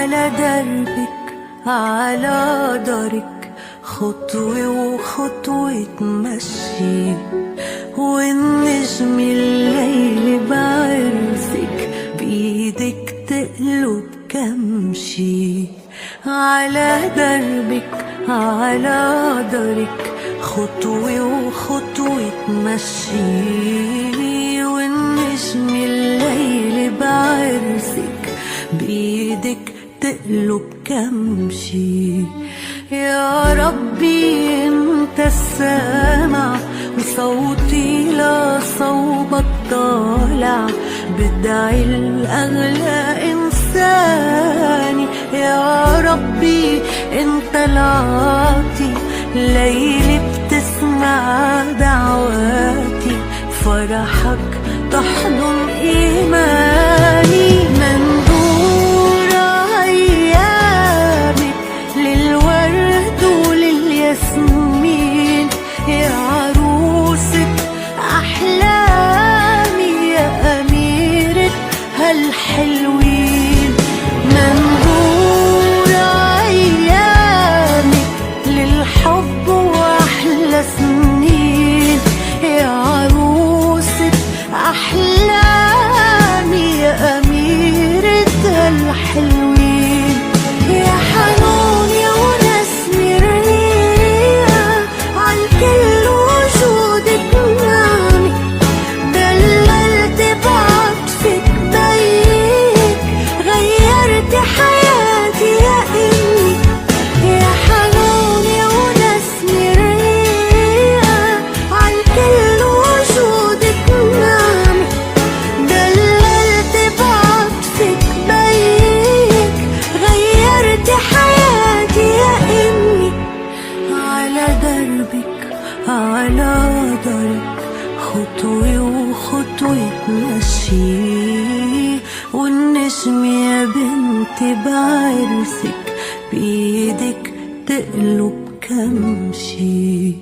على دربك على دارك خطوة وخطوة تمشي، والنجم الليل بعرسك بإيدك تقلب كمشي. على دربك على دارك خطوة وخطوة تمشي، والنجم الليل بعرسك بإيدك تقلب كمشي. يا ربي انت السامع وصوتي لصوبك طالع، بدعي الأغلى إنساني. يا ربي انت العاطي ليلي بتسمع دعواتي، فرحك تحضن إيماني. مندور أيامك للورد وللياسمين، يا عروسة أحلامي يا أميرة هالحلوين. مندور أيامك للحب وأحلى سنين، يا عروسة أحلامي يا أميرة الحلوين. يا حنون يا ونسمة الريح عن كل وجودك نامي، دللت بعطفك بيك غيرت حياتي يا إمي. يا حنون يا ونسمة الريح عن كل وجودك نامي، دللت بعطفك بيك غيرت حياتي يا إمي. على دربك على دارك خطوة وخطوة تمشي، والنجم يا بنتي بعرسك بإيدك تقلب كمشي.